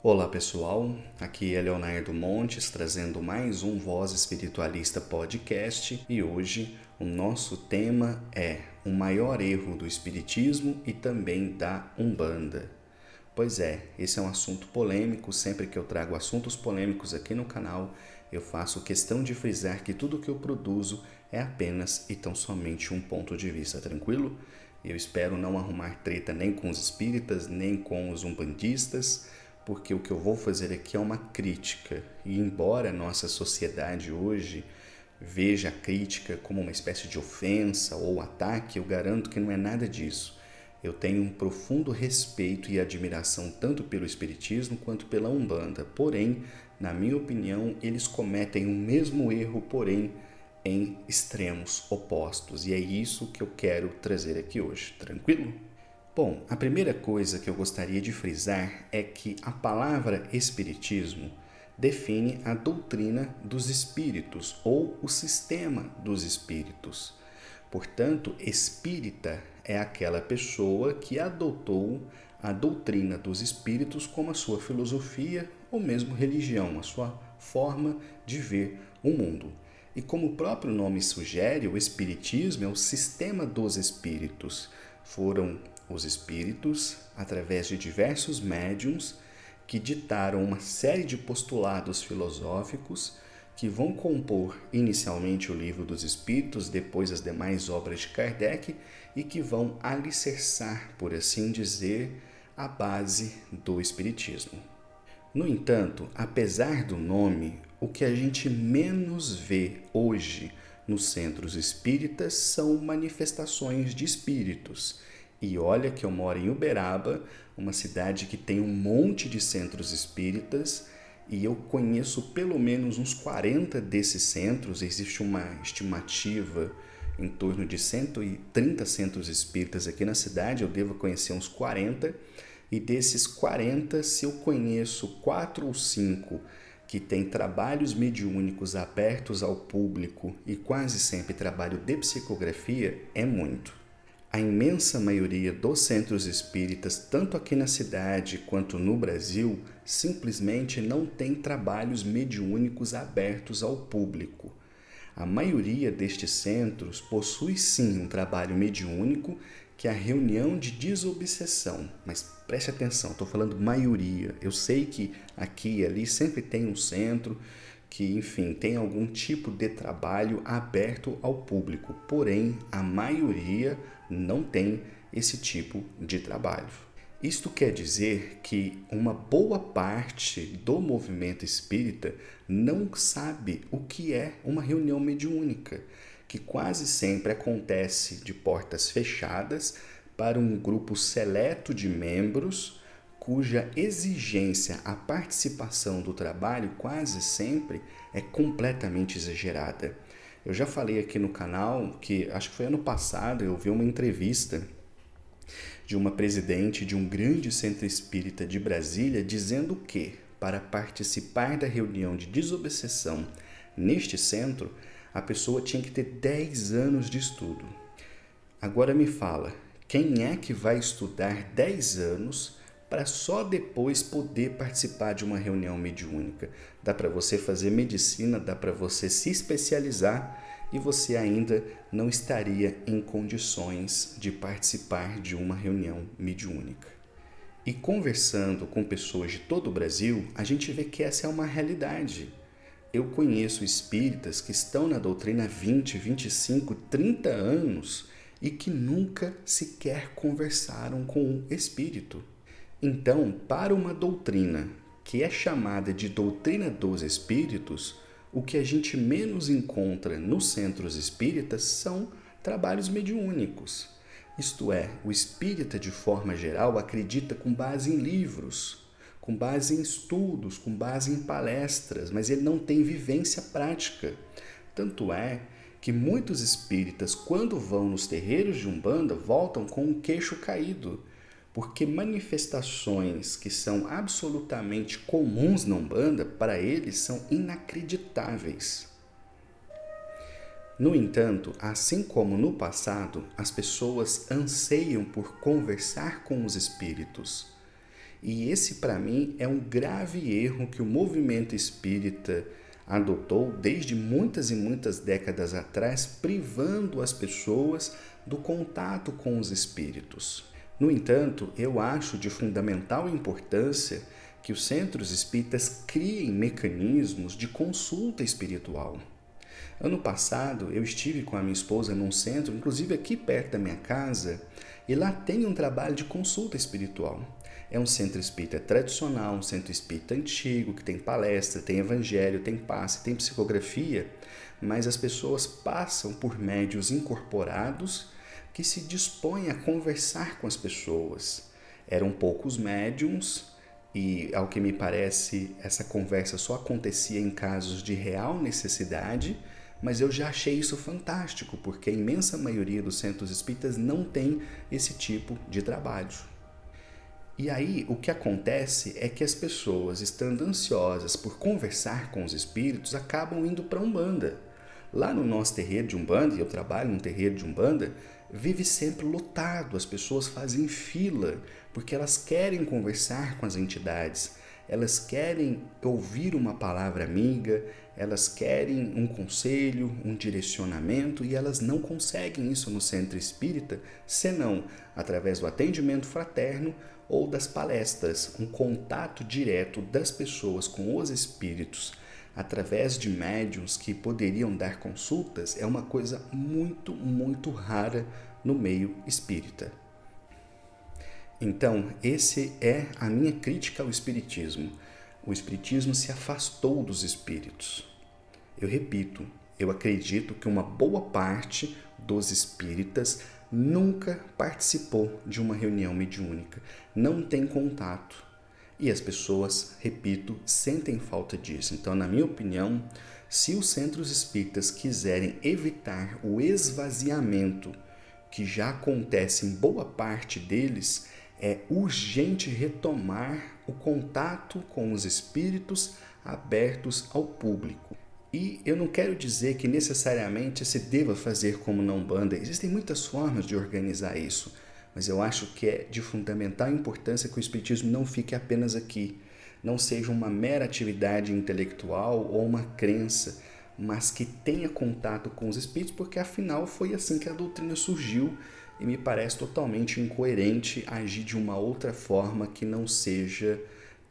Olá pessoal, aqui é Leonardo Montes trazendo mais um Voz Espiritualista podcast e hoje o nosso tema é o maior erro do Espiritismo e também da Umbanda. Pois é, esse é um assunto polêmico, sempre que eu trago assuntos polêmicos aqui no canal, eu faço questão de frisar que tudo que eu produzo é apenas e tão somente um ponto de vista, tranquilo? Eu espero não arrumar treta nem com os espíritas, nem com os umbandistas, porque o que eu vou fazer aqui é uma crítica. E embora a nossa sociedade hoje veja a crítica como uma espécie de ofensa ou ataque, eu garanto que não é nada disso. Eu tenho um profundo respeito e admiração tanto pelo Espiritismo quanto pela Umbanda. Porém, na minha opinião, eles cometem o mesmo erro, porém em extremos opostos. E é isso que eu quero trazer aqui hoje, tranquilo? Bom, a primeira coisa que eu gostaria de frisar é que a palavra espiritismo define a doutrina dos espíritos ou o sistema dos espíritos. Portanto, espírita é aquela pessoa que adotou a doutrina dos espíritos como a sua filosofia ou mesmo religião, a sua forma de ver o mundo. E como o próprio nome sugere, o espiritismo é o sistema dos espíritos. Foram os espíritos, através de diversos médiuns, que ditaram uma série de postulados filosóficos que vão compor inicialmente o Livro dos Espíritos, depois as demais obras de Kardec e que vão alicerçar, por assim dizer, a base do Espiritismo. No entanto, apesar do nome, o que a gente menos vê hoje nos centros espíritas são manifestações de espíritos. E olha que eu moro em Uberaba, uma cidade que tem um monte de centros espíritas, e eu conheço pelo menos uns 40 desses centros. Existe uma estimativa em torno de 130 centros espíritas aqui na cidade, eu devo conhecer uns 40, e desses 40, se eu conheço 4 ou 5 que têm trabalhos mediúnicos abertos ao público e quase sempre trabalho de psicografia, é muito. A imensa maioria dos centros espíritas, tanto aqui na cidade quanto no Brasil, simplesmente não tem trabalhos mediúnicos abertos ao público. A maioria destes centros possui sim um trabalho mediúnico, que é a reunião de desobsessão. Mas preste atenção, estou falando maioria. Eu sei que aqui e ali sempre tem um centro que, enfim, tem algum tipo de trabalho aberto ao público. Porém, a maioria não tem esse tipo de trabalho. Isto quer dizer que uma boa parte do movimento espírita não sabe o que é uma reunião mediúnica, que quase sempre acontece de portas fechadas para um grupo seleto de membros, cuja exigência à participação do trabalho quase sempre é completamente exagerada. Eu já falei aqui no canal que, acho que foi ano passado, eu vi uma entrevista de uma presidente de um grande centro espírita de Brasília dizendo que, para participar da reunião de desobsessão neste centro, a pessoa tinha que ter 10 anos de estudo. Agora me fala, quem é que vai estudar 10 anos para só depois poder participar de uma reunião mediúnica? Dá para você fazer medicina, dá para você se especializar e você ainda não estaria em condições de participar de uma reunião mediúnica. E conversando com pessoas de todo o Brasil, a gente vê que essa é uma realidade. Eu conheço espíritas que estão na doutrina há 20, 25, 30 anos e que nunca sequer conversaram com o espírito. Então, para uma doutrina que é chamada de doutrina dos espíritos, o que a gente menos encontra nos centros espíritas são trabalhos mediúnicos. Isto é, o espírita, de forma geral, acredita com base em livros, com base em estudos, com base em palestras, mas ele não tem vivência prática. Tanto é que muitos espíritas, quando vão nos terreiros de Umbanda, voltam com o queixo caído, porque manifestações que são absolutamente comuns na Umbanda, para eles são inacreditáveis. No entanto, assim como no passado, as pessoas anseiam por conversar com os espíritos. E esse, para mim, é um grave erro que o movimento espírita adotou desde muitas e muitas décadas atrás, privando as pessoas do contato com os espíritos. No entanto, eu acho de fundamental importância que os centros espíritas criem mecanismos de consulta espiritual. Ano passado, eu estive com a minha esposa num centro, inclusive aqui perto da minha casa, e lá tem um trabalho de consulta espiritual. É um centro espírita tradicional, um centro espírita antigo, que tem palestra, tem evangelho, tem passe, tem psicografia, mas as pessoas passam por médiuns incorporados que se dispõem a conversar com as pessoas. Eram poucos médiuns e, ao que me parece, essa conversa só acontecia em casos de real necessidade, mas eu já achei isso fantástico, porque a imensa maioria dos centros espíritas não tem esse tipo de trabalho. E aí, o que acontece é que as pessoas, estando ansiosas por conversar com os espíritos, acabam indo para a Umbanda. Lá no nosso terreiro de Umbanda, e eu trabalho num terreiro de Umbanda, vive sempre lotado, as pessoas fazem fila, porque elas querem conversar com as entidades, elas querem ouvir uma palavra amiga, elas querem um conselho, um direcionamento, e elas não conseguem isso no centro espírita, senão através do atendimento fraterno ou das palestras, um contato direto das pessoas com os espíritos através de médiuns que poderiam dar consultas é uma coisa muito, muito rara no meio espírita. Então, esse é a minha crítica ao espiritismo. O espiritismo se afastou dos espíritos. Eu repito, eu acredito que uma boa parte dos espíritas nunca participou de uma reunião mediúnica, não tem contato. E as pessoas, repito, sentem falta disso. Então, na minha opinião, se os centros espíritas quiserem evitar o esvaziamento que já acontece em boa parte deles, é urgente retomar o contato com os espíritos abertos ao público. E eu não quero dizer que necessariamente se deva fazer como na Umbanda. Existem muitas formas de organizar isso, mas eu acho que é de fundamental importância que o espiritismo não fique apenas aqui, não seja uma mera atividade intelectual ou uma crença, mas que tenha contato com os espíritos, porque afinal foi assim que a doutrina surgiu e me parece totalmente incoerente agir de uma outra forma que não seja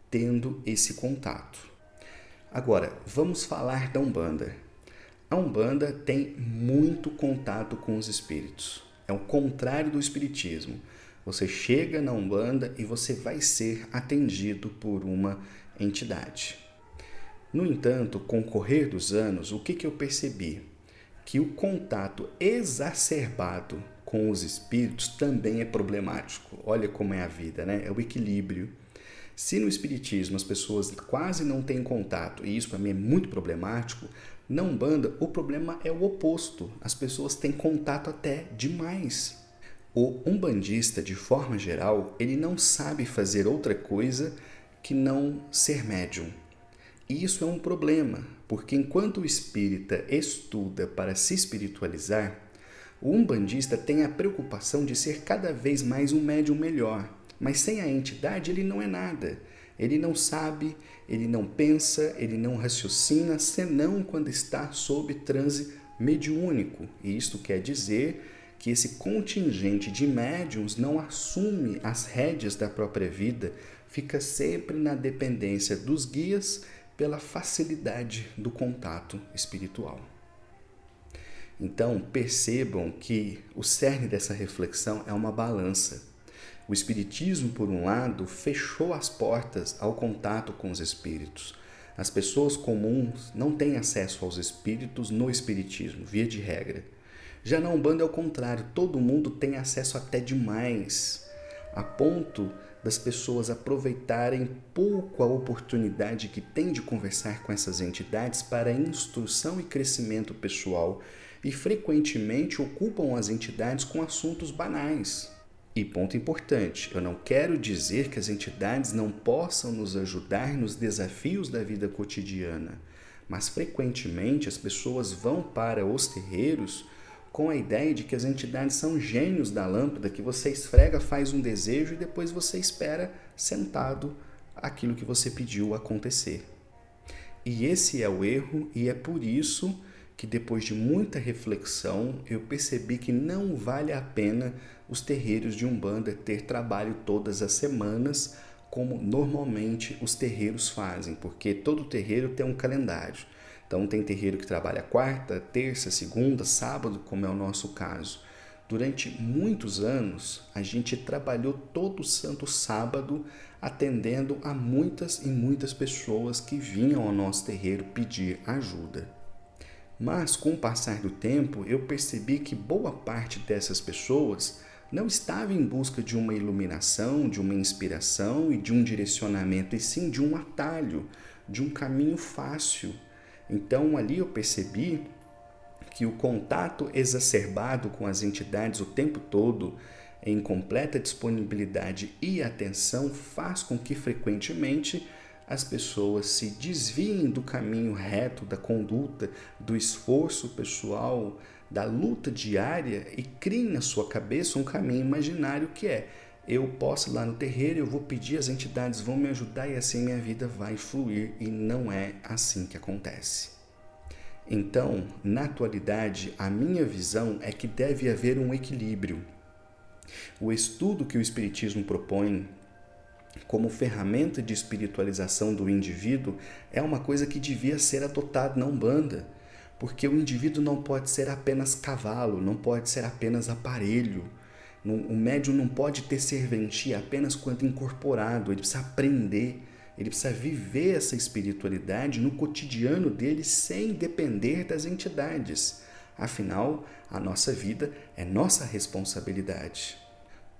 tendo esse contato. Agora, vamos falar da Umbanda. A Umbanda tem muito contato com os espíritos. É o contrário do espiritismo. Você chega na Umbanda e você vai ser atendido por uma entidade. No entanto, com o correr dos anos, o que eu percebi? Que o contato exacerbado com os espíritos também é problemático. Olha como é a vida, né? É o equilíbrio. Se no espiritismo as pessoas quase não têm contato, e isso para mim é muito problemático, na Umbanda o problema é o oposto. As pessoas têm contato até demais. O umbandista, de forma geral, ele não sabe fazer outra coisa que não ser médium. E isso é um problema, porque enquanto o espírita estuda para se espiritualizar, o umbandista tem a preocupação de ser cada vez mais um médium melhor. Mas sem a entidade ele não é nada. Ele não sabe, ele não pensa, ele não raciocina, senão quando está sob transe mediúnico. E isto quer dizer que esse contingente de médiuns não assume as rédeas da própria vida, fica sempre na dependência dos guias pela facilidade do contato espiritual. Então, percebam que o cerne dessa reflexão é uma balança. O espiritismo, por um lado, fechou as portas ao contato com os espíritos. As pessoas comuns não têm acesso aos espíritos no espiritismo, via de regra. Já na Umbanda é o contrário, todo mundo tem acesso até demais, a ponto das pessoas aproveitarem pouco a oportunidade que têm de conversar com essas entidades para instrução e crescimento pessoal e frequentemente ocupam as entidades com assuntos banais. E ponto importante, eu não quero dizer que as entidades não possam nos ajudar nos desafios da vida cotidiana, mas frequentemente as pessoas vão para os terreiros com a ideia de que as entidades são gênios da lâmpada, que você esfrega, faz um desejo e depois você espera sentado aquilo que você pediu acontecer. E esse é o erro, e é por isso que depois de muita reflexão eu percebi que não vale a pena os terreiros de Umbanda ter trabalho todas as semanas, como normalmente os terreiros fazem, porque todo terreiro tem um calendário. Então tem terreiro que trabalha quarta, terça, segunda, sábado, como é o nosso caso. Durante muitos anos, a gente trabalhou todo santo sábado atendendo a muitas e muitas pessoas que vinham ao nosso terreiro pedir ajuda. Mas com o passar do tempo, eu percebi que boa parte dessas pessoas não estava em busca de uma iluminação, de uma inspiração e de um direcionamento, e sim de um atalho, de um caminho fácil. Então ali eu percebi que o contato exacerbado com as entidades o tempo todo, em completa disponibilidade e atenção, faz com que frequentemente as pessoas se desviem do caminho reto, da conduta, do esforço pessoal, da luta diária e criem na sua cabeça um caminho imaginário que é: eu posso ir lá no terreiro, eu vou pedir, as entidades vão me ajudar e assim minha vida vai fluir, e não é assim que acontece. Então, na atualidade, a minha visão é que deve haver um equilíbrio. O estudo que o Espiritismo propõe como ferramenta de espiritualização do indivíduo é uma coisa que devia ser adotada na Umbanda, porque o indivíduo não pode ser apenas cavalo, não pode ser apenas aparelho. O médium não pode ter serventia apenas quando incorporado, ele precisa aprender, ele precisa viver essa espiritualidade no cotidiano dele sem depender das entidades. Afinal, a nossa vida é nossa responsabilidade.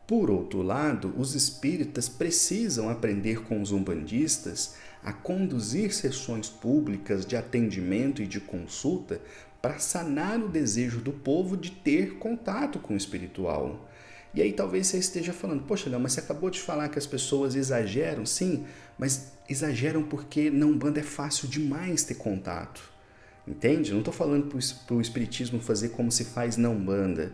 Por outro lado, os espíritas precisam aprender com os umbandistas a conduzir sessões públicas de atendimento e de consulta para sanar o desejo do povo de ter contato com o espiritual. E aí talvez você esteja falando: poxa, Léo, mas você acabou de falar que as pessoas exageram. Sim, mas exageram porque na Umbanda é fácil demais ter contato. Entende? Não estou falando para o espiritismo fazer como se faz na Umbanda,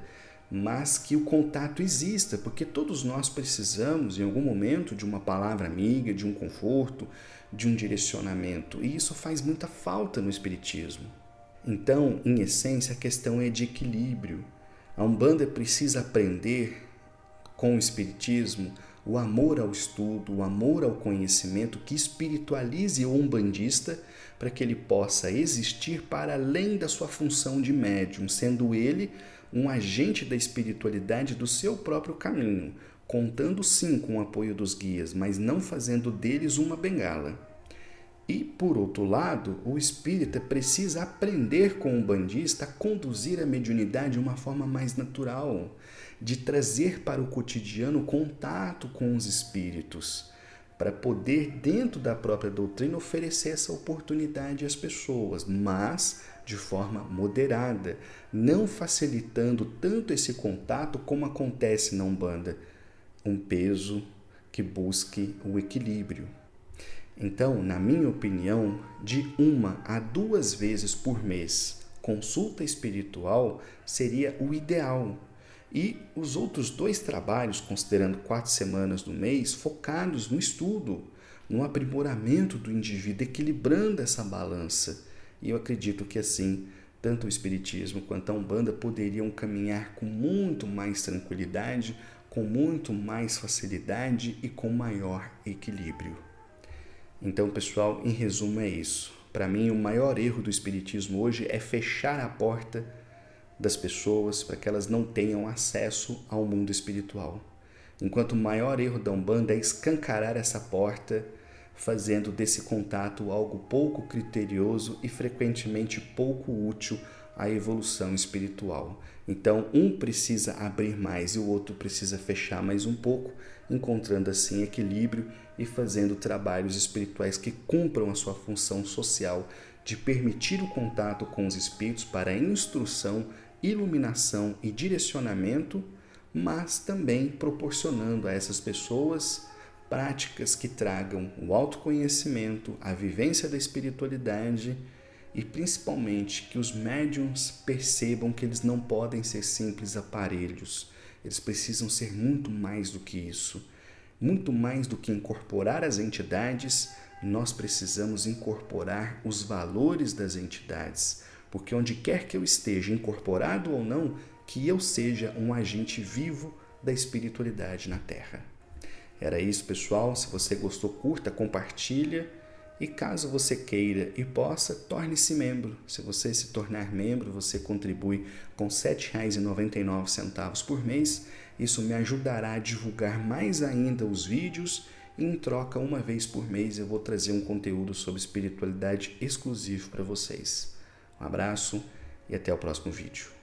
mas que o contato exista, porque todos nós precisamos, em algum momento, de uma palavra amiga, de um conforto, de um direcionamento, e isso faz muita falta no espiritismo. Então, em essência, a questão é de equilíbrio. A Umbanda precisa aprender com o espiritismo o amor ao estudo, o amor ao conhecimento, que espiritualize o umbandista para que ele possa existir para além da sua função de médium, sendo ele um agente da espiritualidade do seu próprio caminho, contando sim com o apoio dos guias, mas não fazendo deles uma bengala. E, por outro lado, o espírita precisa aprender com o umbandista a conduzir a mediunidade de uma forma mais natural, de trazer para o cotidiano contato com os espíritos, para poder, dentro da própria doutrina, oferecer essa oportunidade às pessoas, mas de forma moderada, não facilitando tanto esse contato como acontece na Umbanda, um peso que busque o equilíbrio. Então, na minha opinião, de 1 a 2 vezes por mês, consulta espiritual seria o ideal. E os outros 2 trabalhos, considerando 4 semanas do mês, focados no estudo, no aprimoramento do indivíduo, equilibrando essa balança. E eu acredito que assim, tanto o Espiritismo quanto a Umbanda poderiam caminhar com muito mais tranquilidade, com muito mais facilidade e com maior equilíbrio. Então, pessoal, em resumo é isso. Para mim, o maior erro do Espiritismo hoje é fechar a porta das pessoas para que elas não tenham acesso ao mundo espiritual. Enquanto o maior erro da Umbanda é escancarar essa porta, fazendo desse contato algo pouco criterioso e frequentemente pouco útil à evolução espiritual. Então, um precisa abrir mais e o outro precisa fechar mais um pouco, encontrando assim equilíbrio e fazendo trabalhos espirituais que cumpram a sua função social de permitir o contato com os espíritos para instrução, iluminação e direcionamento, mas também proporcionando a essas pessoas práticas que tragam o autoconhecimento, a vivência da espiritualidade e principalmente que os médiums percebam que eles não podem ser simples aparelhos. Eles precisam ser muito mais do que isso. Muito mais do que incorporar as entidades, nós precisamos incorporar os valores das entidades, porque onde quer que eu esteja, incorporado ou não, que eu seja um agente vivo da espiritualidade na Terra. Era isso, pessoal. Se você gostou, curta, compartilha. E caso você queira e possa, torne-se membro. Se você se tornar membro, você contribui com R$ 7,99 por mês. Isso me ajudará a divulgar mais ainda os vídeos e, em troca, uma vez por mês, eu vou trazer um conteúdo sobre espiritualidade exclusivo para vocês. Um abraço e até o próximo vídeo.